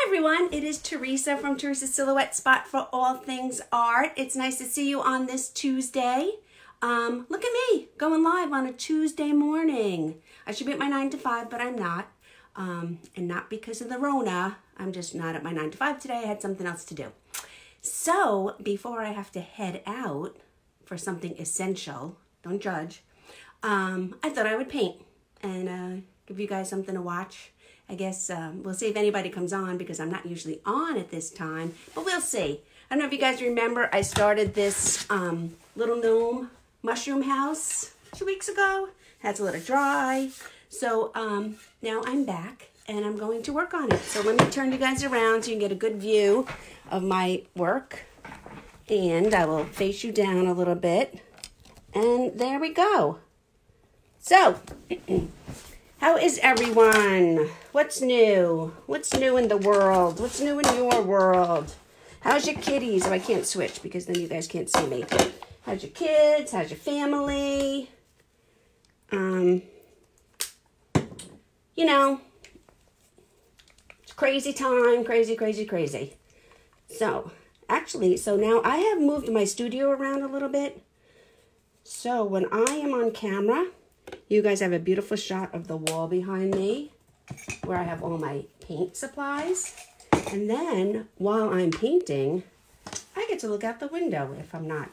everyone, it is Teresa from Teresa's Silhouette Spot for all things art. It's nice to see you on this Tuesday. Look at me going live on a Tuesday morning. I should be at my 9 to 5, but I'm not. And not because of the Rona. I'm just not at my 9 to 5 today. I had something else to do. So before I have to head out for something essential, don't judge, I thought I would paint and give you guys something to watch. I guess we'll see if anybody comes on because I'm not usually on at this time, but we'll see. I don't know if you guys remember, I started this little gnome mushroom house 2 weeks ago. Had to let it dry. So now I'm back and I'm going to work on it. So let me turn you guys around so you can get a good view of my work. And I will face you down a little bit. And there we go. So, how is everyone? What's new? What's new in the world? What's new in your world? How's your kitties? Oh, I can't switch because then you guys can't see me. How's your kids? How's your family? You know, it's crazy time, crazy. So, actually, now I have moved my studio around a little bit. So when I am on camera, you guys have a beautiful shot of the wall behind me where I have all my paint supplies. And then while I'm painting, I get to look out the window if I'm not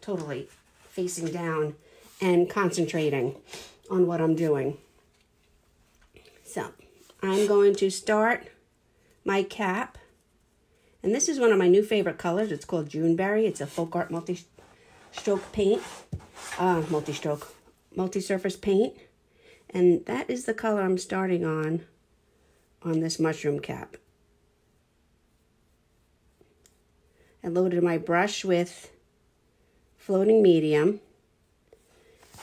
totally facing down and concentrating on what I'm doing. So I'm going to start my cap. And this is one of my new favorite colors. It's called Juneberry. It's a folk art multi-stroke paint. Multi-surface paint. And that is the color I'm starting on this mushroom cap. I loaded my brush with floating medium.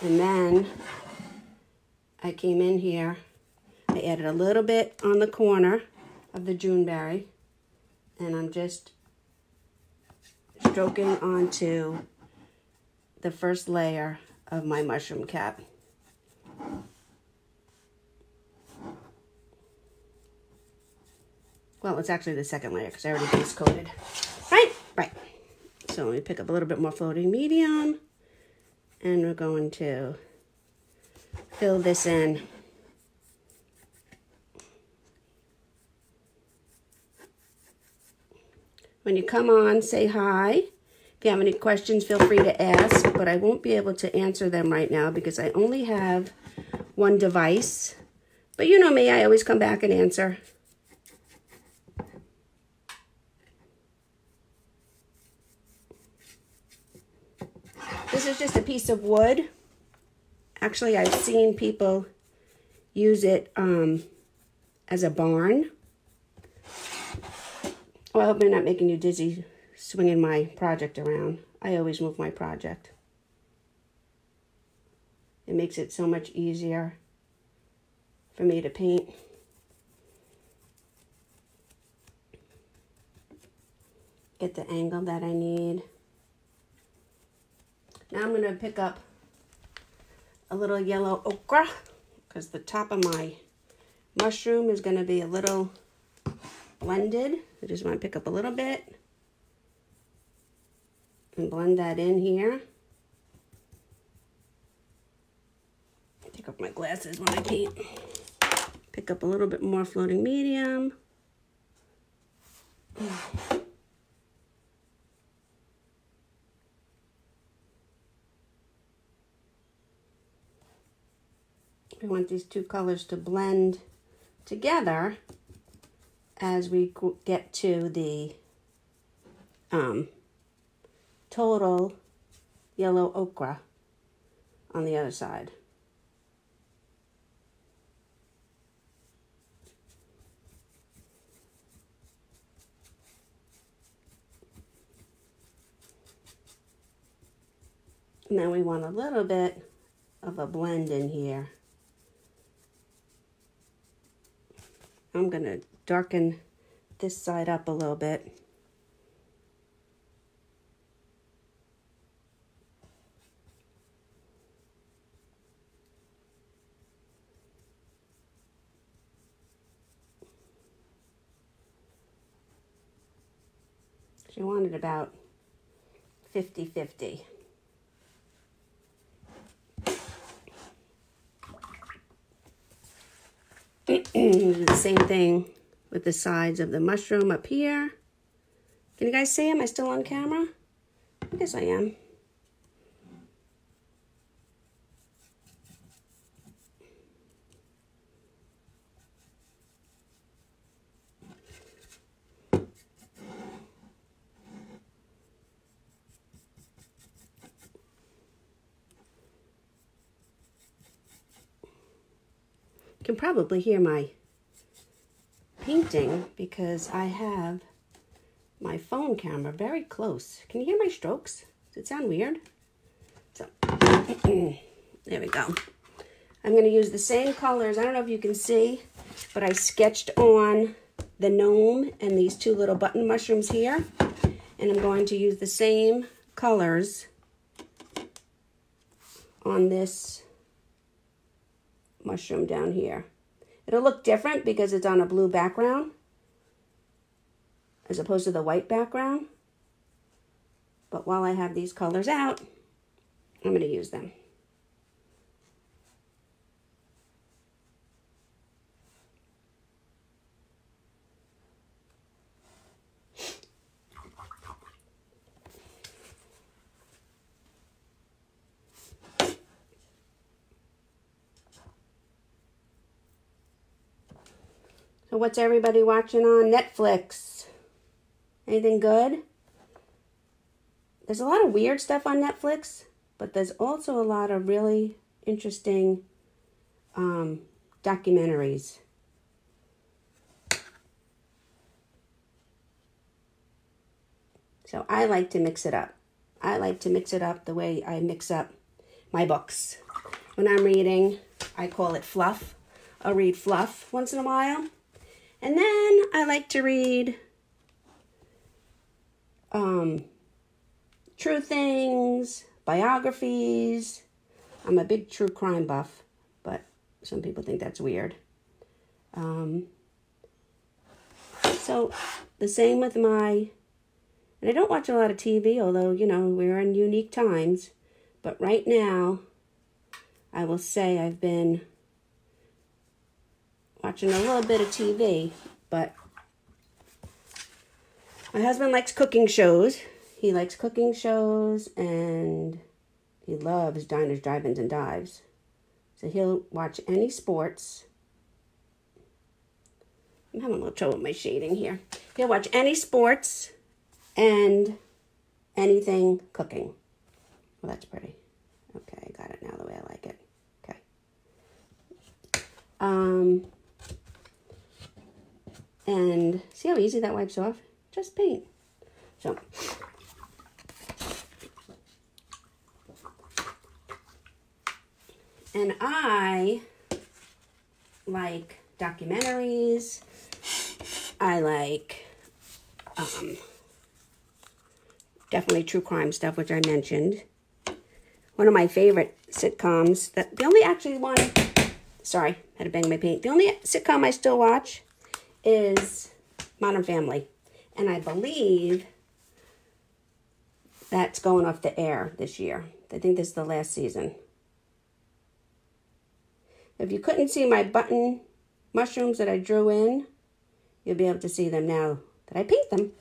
And then I came in here. I added a little bit on the corner of the Juneberry. And I'm just stroking onto the first layer of my mushroom cap. Well, it's actually the second layer because I already base coated. Right. So let me pick up a little bit more floating medium. And we're going to fill this in. When you come on, say hi. If you have any questions, feel free to ask, but I won't be able to answer them right now because I only have one device. But you know me, I always come back and answer. This is just a piece of wood. Actually, I've seen people use it as a barn. Well, I hope I'm not making you dizzy swinging my project around. I always move my project. It makes it so much easier for me to paint. Get the angle that I need. Now I'm going to pick up a little yellow ochre because the top of my mushroom is going to be a little blended. I just want to pick up a little bit and blend that in here. Take off my glasses when I paint. Pick up a little bit more floating medium. We want these two colors to blend together as we get to the total yellow ochre on the other side. Now we want a little bit of a blend in here. I'm going to darken this side up a little bit. She wanted about 50-50. Do the same thing with the sides of the mushroom up here. Can you guys see? Am I still on camera? I guess I am. You can probably hear my painting because I have my phone camera very close. Can you hear my strokes? Does it sound weird? So, there we go. I'm going to use the same colors. I don't know if you can see, but I sketched on the gnome and these two little button mushrooms here. And I'm going to use the same colors on this mushroom down here. It'll look different because it's on a blue background as opposed to the white background. But while I have these colors out, I'm going to use them. So what's everybody watching on Netflix? Anything good? There's a lot of weird stuff on Netflix, but there's also a lot of really interesting documentaries. So I like to mix it up. I like to mix it up the way I mix up my books. When I'm reading, I call it fluff. I'll read fluff once in a while. And then I like to read true things, biographies. I'm a big true crime buff, but some people think that's weird. So the same with and I don't watch a lot of TV, although, you know, we're in unique times. But right now, I will say I've been watching a little bit of TV, but my husband likes cooking shows. He likes cooking shows, and he loves diners, drive-ins, and dives. So he'll watch any sports. I'm having a little trouble with my shading here. He'll watch any sports and anything cooking. Well, that's pretty. Okay, I got it now the way I like it. Okay. And see how easy that wipes off? Just paint. So, and I like documentaries. I like definitely true crime stuff, which I mentioned. One of my favorite sitcoms, the only actually one, sorry, had to bang my paint. The only sitcom I still watch is Modern Family. And I believe that's going off the air this year. I think this is the last season. If you couldn't see my button mushrooms that I drew in, you'll be able to see them now that I paint them.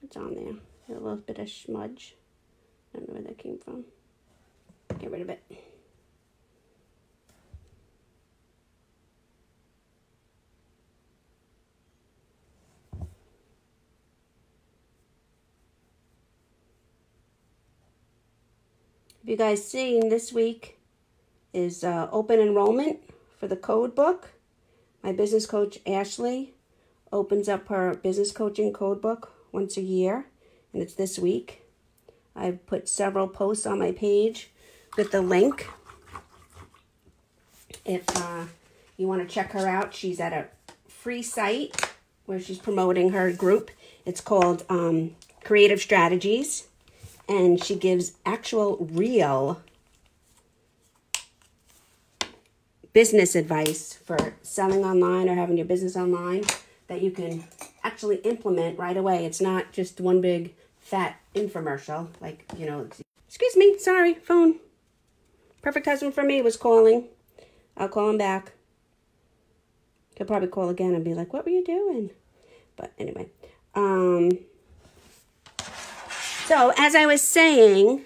What's on there? A little bit of smudge. I don't know where that came from. Get rid of it. Have you guys seen this week is open enrollment for the code book? My business coach, Ashley, opens up her business coaching code book once a year, and it's this week. I've put several posts on my page with the link. If you want to check her out, she's at a free site where she's promoting her group. It's called Creative Strategies, And she gives actual real business advice for selling online or having your business online that you can actually implement right away. It's not just one big fat infomercial. Like, you know, excuse me, sorry, phone. Perfect husband for me was calling. I'll call him back. He'll probably call again and be like, what were you doing? But anyway. So as I was saying,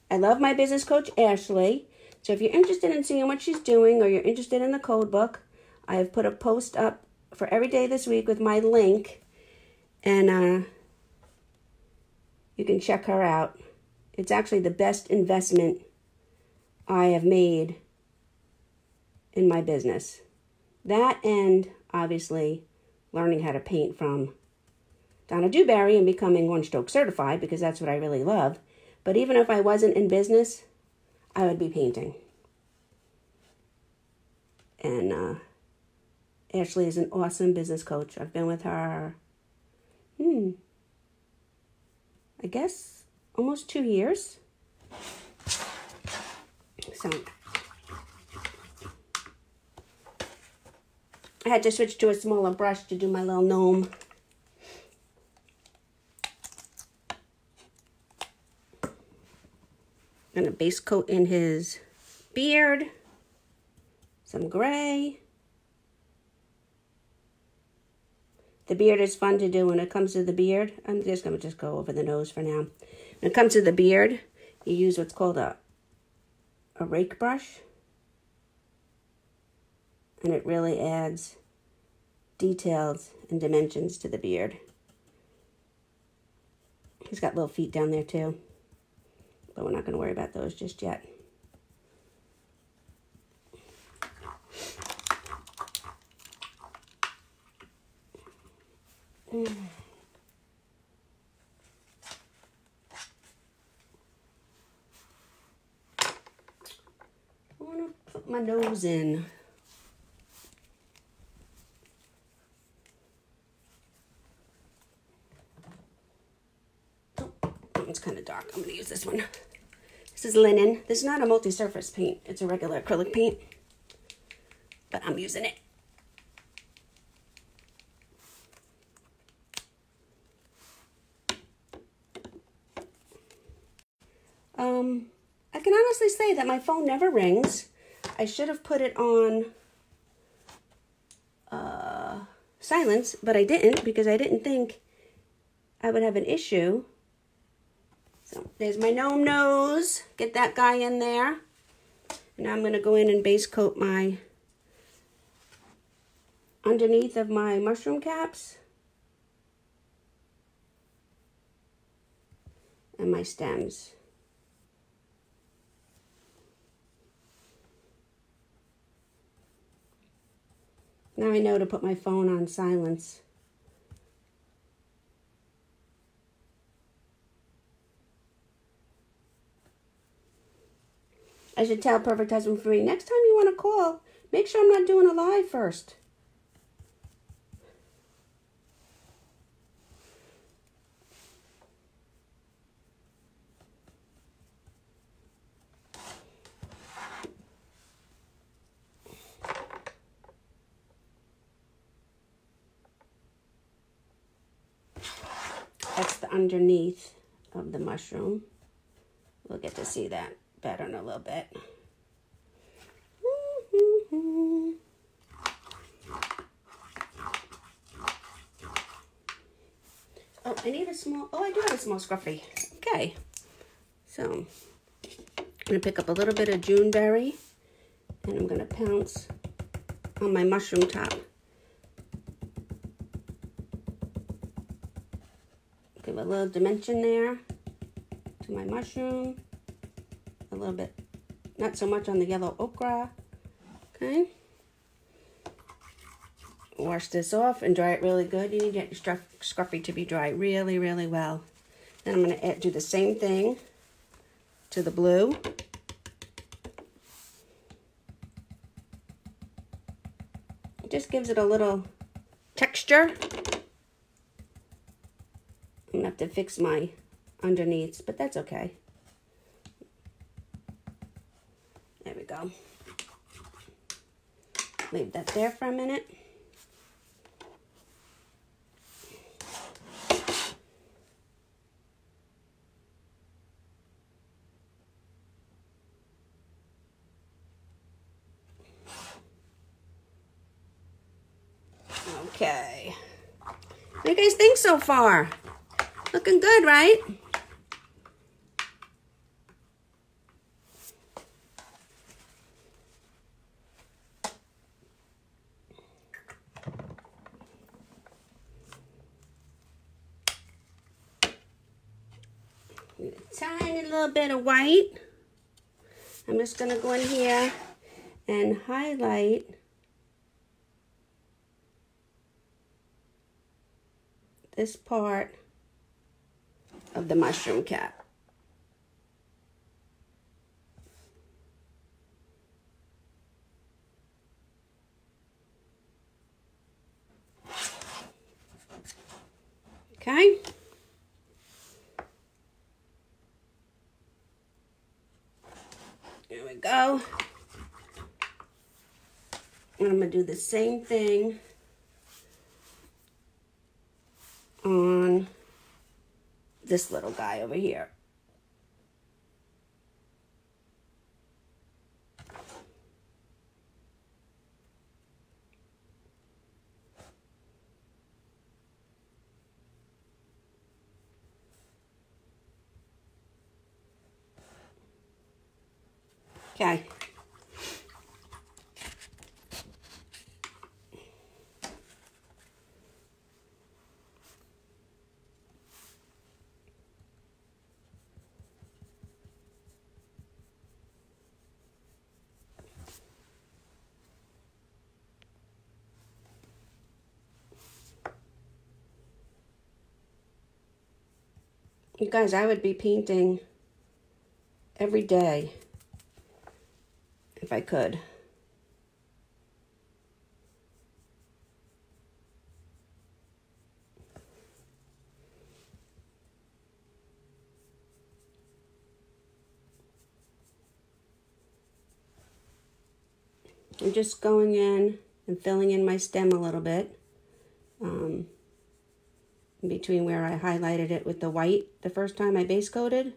I love my business coach, Ashley. So if you're interested in seeing what she's doing or you're interested in the code book, I have put a post up for every day this week with my link. And you can check her out. It's actually the best investment I have made in my business. That and obviously learning how to paint from Donna Dewberry and becoming one stroke certified, because that's what I really love. But even if I wasn't in business, I would be painting. And Ashley is an awesome business coach. I've been with her, I guess, almost 2 years. So I had to switch to a smaller brush to do my little gnome. And a base coat in his beard. Some gray. The beard is fun to do when it comes to the beard. I'm just going to go over the nose for now. When it comes to the beard, you use what's called a rake brush. And it really adds details and dimensions to the beard. He's got little feet down there too. But we're not going to worry about those just yet. I want to put my nose in. It's kind of dark. I'm going to use this one. This is linen. This is not a multi-surface paint. It's a regular acrylic paint. But I'm using it. I can honestly say that my phone never rings. I should have put it on silence, but I didn't because I didn't think I would have an issue. So there's my gnome nose. Get that guy in there. And now I'm going to go in and base coat my underneath of my mushroom caps. And my stems. Now I know to put my phone on silence. I should tell Perfect Husband for Me, next time you want to call, make sure I'm not doing a live first. That's the underneath of the mushroom. We'll get to see that better in a little bit. Oh, I need a small, I do have a small scruffy. Okay. So, I'm going to pick up a little bit of Juneberry and I'm going to pounce on my mushroom top. Give a little dimension there to my mushroom. A little bit, not so much on the yellow okra. Okay. Wash this off and dry it really good. You need your scruffy to be dry really, really well. Then I'm going to do the same thing to the blue. It just gives it a little texture. I'm going to have to fix my underneath, but that's okay. There we go. Leave that there for a minute. Okay. What do you guys think so far? Looking good, right? A tiny little bit of white. I'm just going to go in here and highlight this part of the mushroom cap. Okay. There we go. And I'm going to do the same thing on this little guy over here. Okay. You guys, I would be painting every day if I could. I'm just going in and filling in my stem a little bit. In between where I highlighted it with the white the first time I base coated.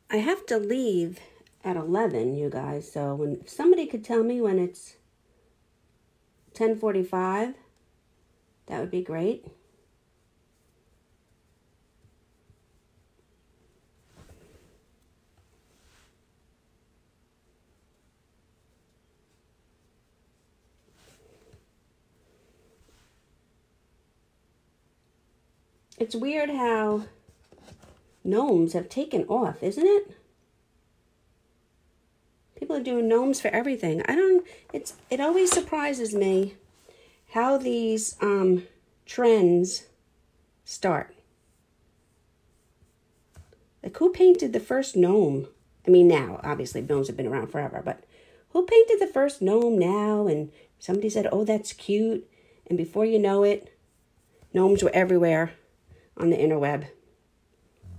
I have to leave at 11, you guys, so if somebody could tell me when it's 10:45, that would be great. It's weird how gnomes have taken off, isn't it? People are doing gnomes for everything. It always surprises me how these trends start. Like, who painted the first gnome? I mean, now, obviously, gnomes have been around forever, but who painted the first gnome now? And somebody said, oh, that's cute. And before you know it, gnomes were everywhere on the interweb.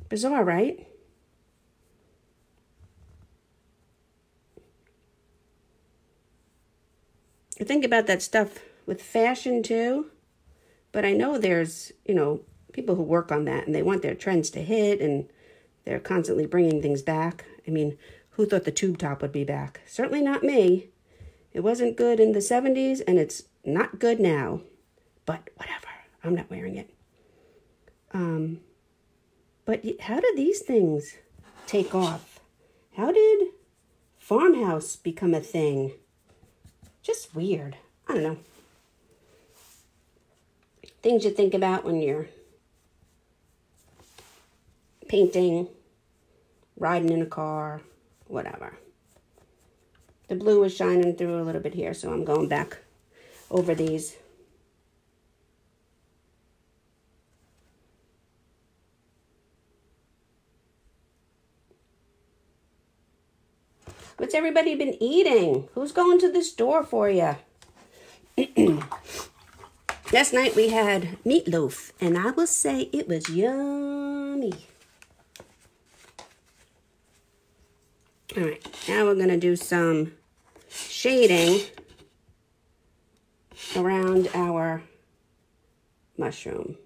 Bizarre, right? I think about that stuff with fashion too, but I know there's, people who work on that and they want their trends to hit and they're constantly bringing things back. I mean, who thought the tube top would be back? Certainly not me. It wasn't good in the 70s and it's not good now, but whatever. I'm not wearing it. But how did these things take off? How did farmhouse become a thing? Just weird. I don't know. Things you think about when you're painting, riding in a car, whatever. The blue is shining through a little bit here, so I'm going back over these. What's everybody been eating? Who's going to the store for you? Last night we had meatloaf, and I will say it was yummy. All right, now we're going to do some shading around our mushroom.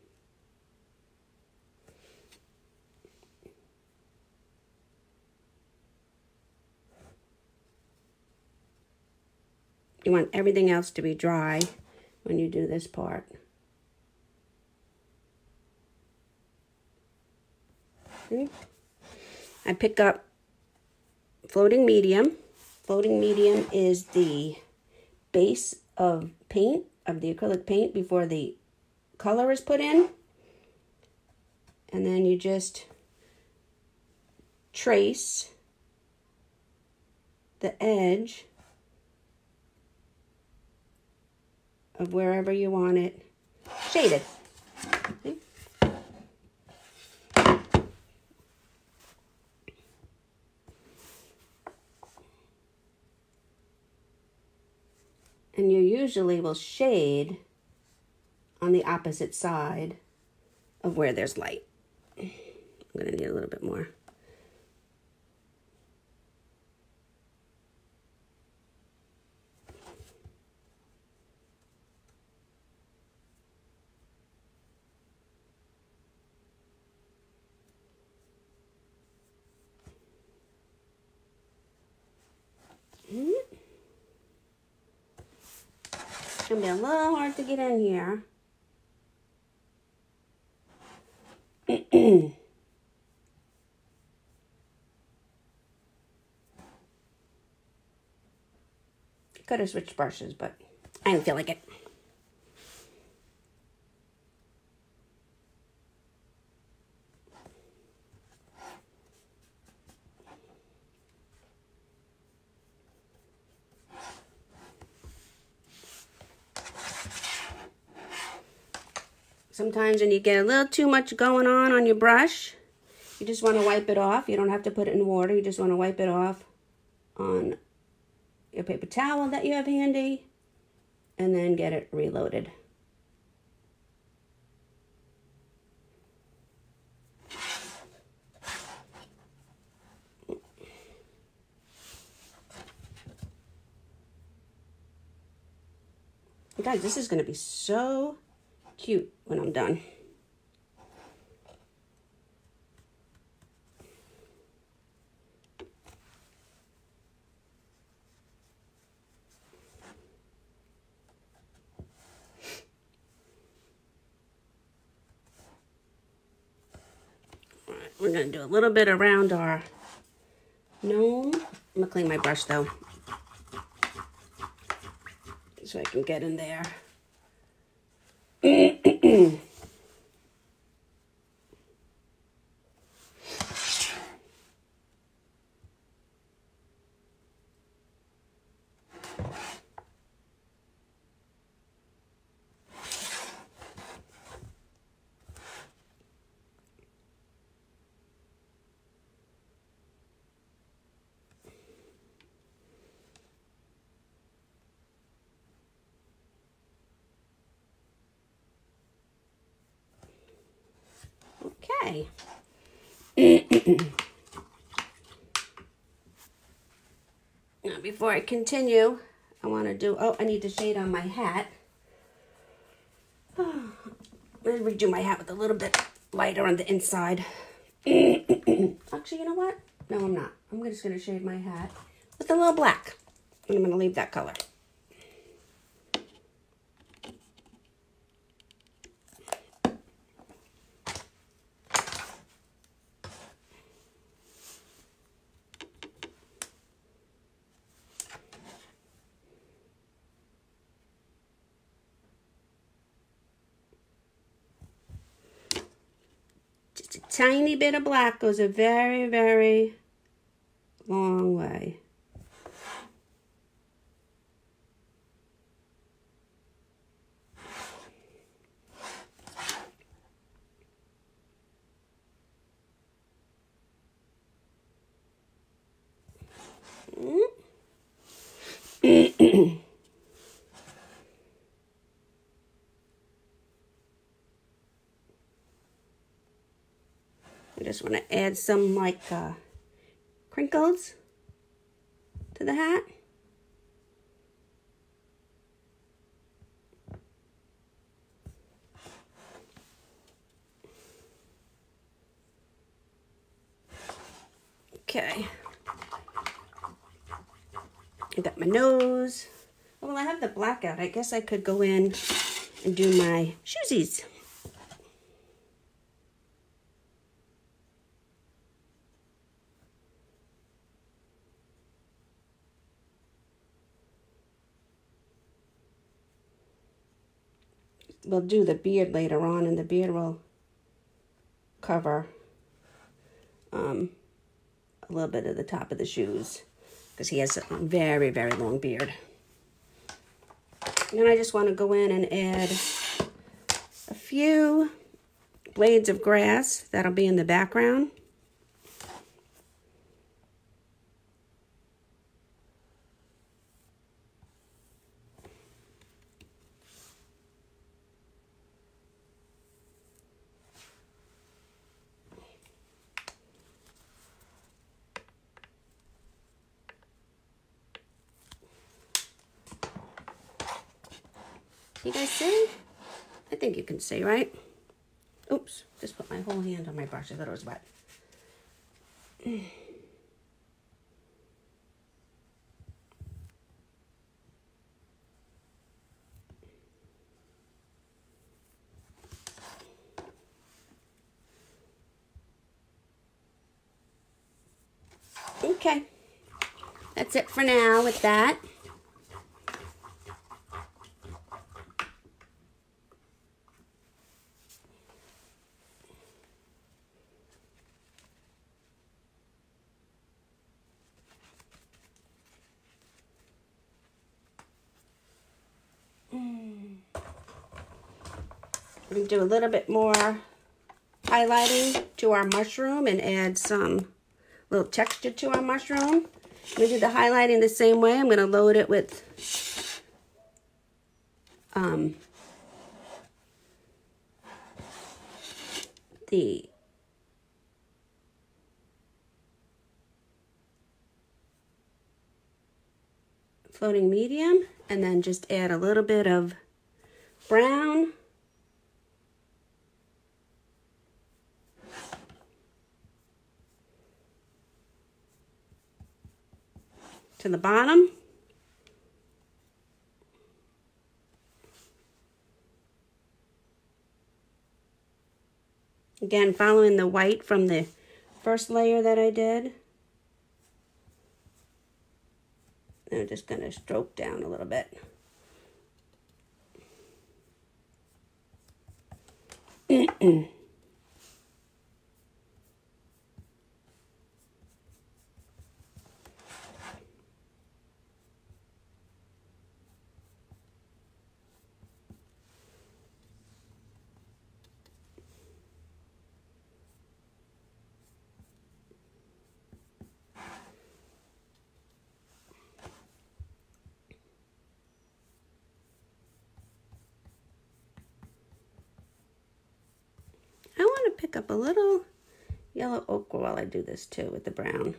You want everything else to be dry when you do this part. See? I pick up floating medium. Floating medium is the base of paint, of the acrylic paint before the color is put in. And then you just trace the edge of wherever you want it shaded. See? And you usually will shade on the opposite side of where there's light. I'm going to need a little bit more. It's going to be a little hard to get in here. Could have switched brushes, but I didn't feel like it. Sometimes when you get a little too much going on your brush, you just want to wipe it off. You don't have to put it in water. You just want to wipe it off on your paper towel that you have handy, and then get it reloaded. Guys, this is going to be so cute when I'm done. All right, we're going to do a little bit around our gnome. I'm going to clean my brush though, so I can get in there. Okay. Now, before I continue, I want to do, I need to shade on my hat. I'm going to redo my hat with a little bit lighter on the inside. Actually, you know what? No, I'm not. I'm just going to shade my hat with a little black. And I'm going to leave that color. Just a tiny bit of black goes a very, very long way. just want to add some like crinkles to the hat. Okay. I got my nose. Oh, well, I have the black out. I guess I could go in and do my shoesies. We'll do the beard later on, and the beard will cover a little bit of the top of the shoes because he has a very, very long beard. And then I just want to go in and add a few blades of grass that'll be in the background. You guys see? I think you can see, right? Oops, just put my whole hand on my brush. I thought it was wet. Okay, that's it for now with that. We're going to do a little bit more highlighting to our mushroom and add some little texture to our mushroom. I'm going to do the highlighting the same way. I'm going to load it with the floating medium, and then just add a little bit of brown. To the bottom. Again, following the white from the first layer that I did. And I'm just going to stroke down a little bit. I want to pick up a little yellow ochre while I do this too with the brown.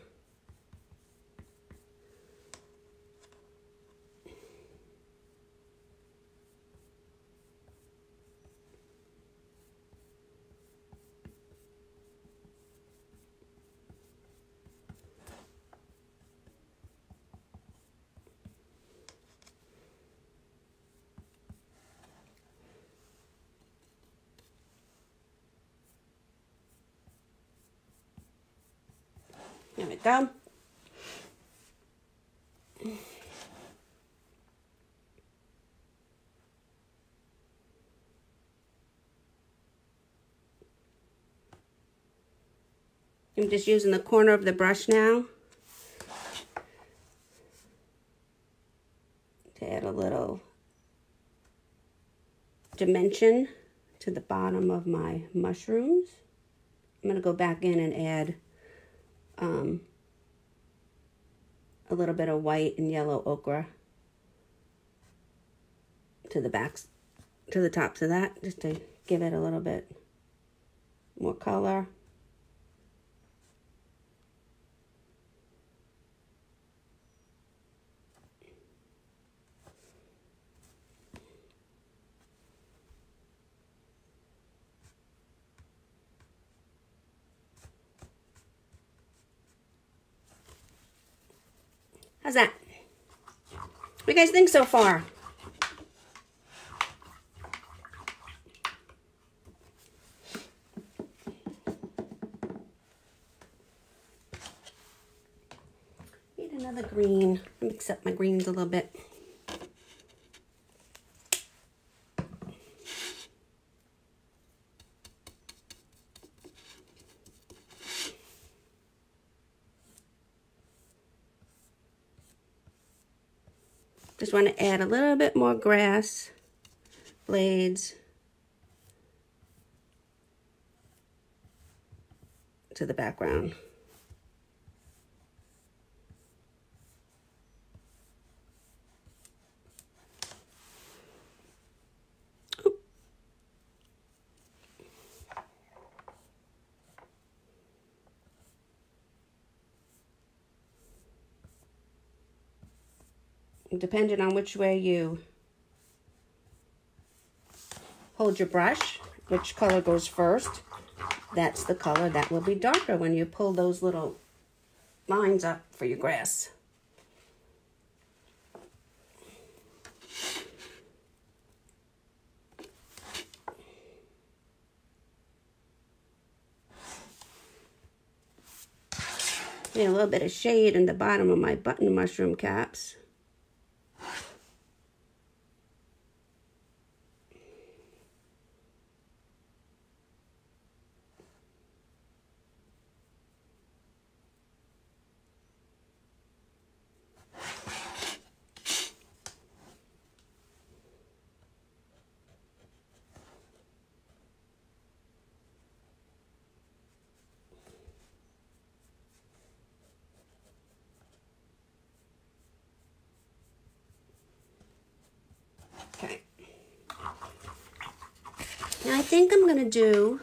There we go. I'm just using the corner of the brush now to add a little dimension to the bottom of my mushrooms. I'm going to go back in and add a little bit of white and yellow ochre to the backs, to the tops of that, just to give it a little bit more color. How's that? What do you guys think so far? Need another green. Mix up my greens a little bit. Just want to add a little bit more grass blades to the background. Depending on which way you hold your brush, which color goes first, that's the color that will be darker when you pull those little lines up for your grass. Need a little bit of shade in the bottom of my button mushroom caps. Okay. Now I think I'm going to do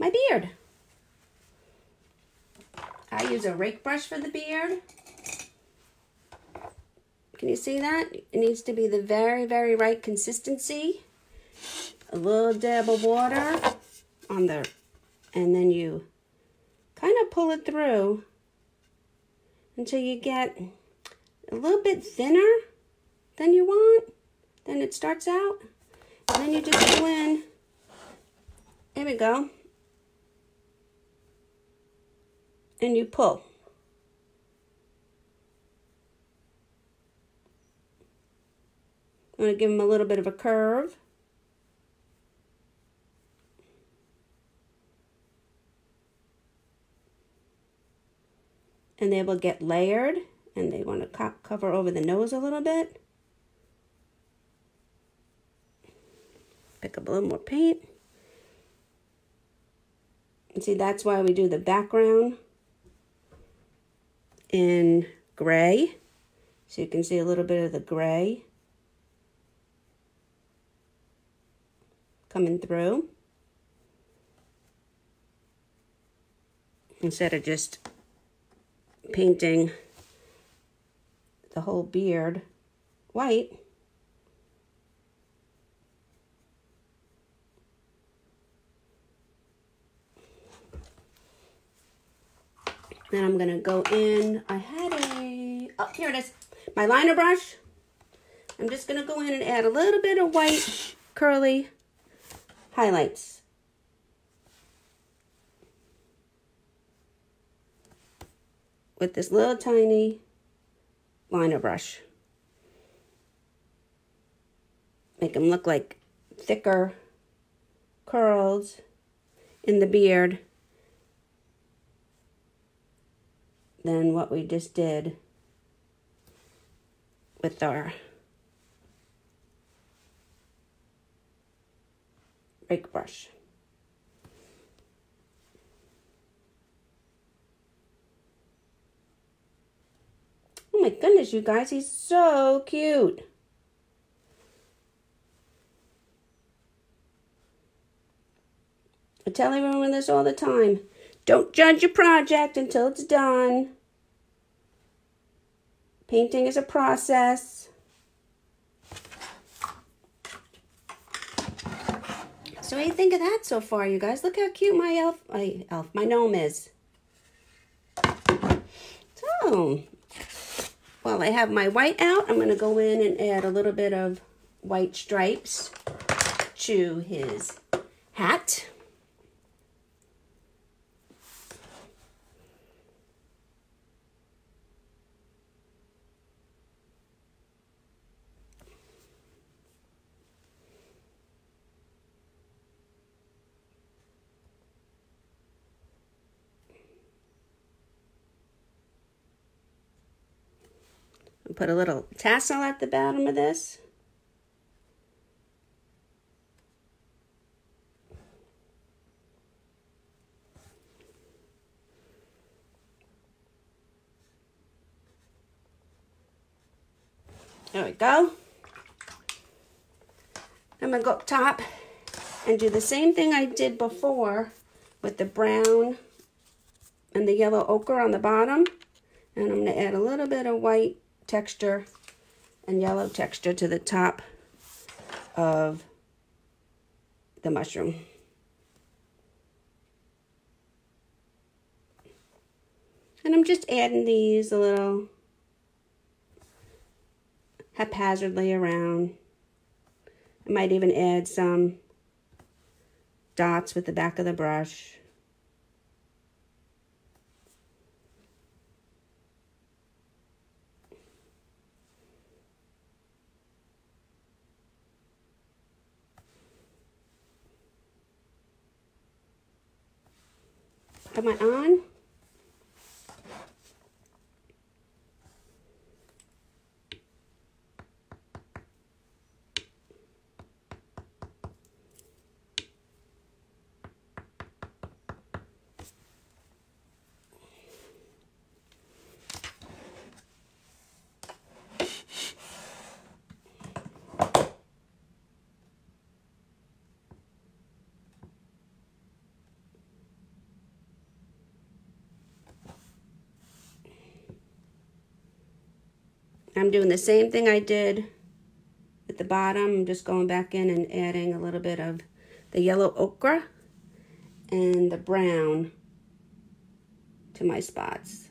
my beard. I use a rake brush for the beard. Can you see that? It needs to be the very, very right consistency. A little dab of water on the, and then you kind of pull it through until you get a little bit thinner than you want. Then it starts out, and then you just go in. There we go. And you pull. I'm going to give them a little bit of a curve. And they will get layered, and they want to cover over the nose a little bit. Pick up a little more paint. And see, that's why we do the background in gray. So you can see a little bit of the gray coming through. Instead of just painting the whole beard white. Then I'm going to go in. I had oh, here it is. My liner brush. I'm just going to go in and add a little bit of white curly highlights. With this little tiny liner brush. Make them look like thicker curls in the beard than what we just did with our rake brush. Oh my goodness, you guys, he's so cute. I tell everyone this all the time. Don't judge your project until it's done. Painting is a process. So what do you think of that so far, you guys? Look how cute my my gnome is. So, While I have my white out, I'm going to go in and add a little bit of white stripes to his hat. Put a little tassel at the bottom of this. There we go. I'm going to go up top and do the same thing I did before with the brown and the yellow ochre on the bottom. And I'm going to add a little bit of white texture and yellow texture to the top of the mushroom. And I'm just adding these a little haphazardly around. I might even add some dots with the back of the brush. Am I on? I'm doing the same thing I did at the bottom. I'm just going back in and adding a little bit of the yellow ochre and the brown to my spots.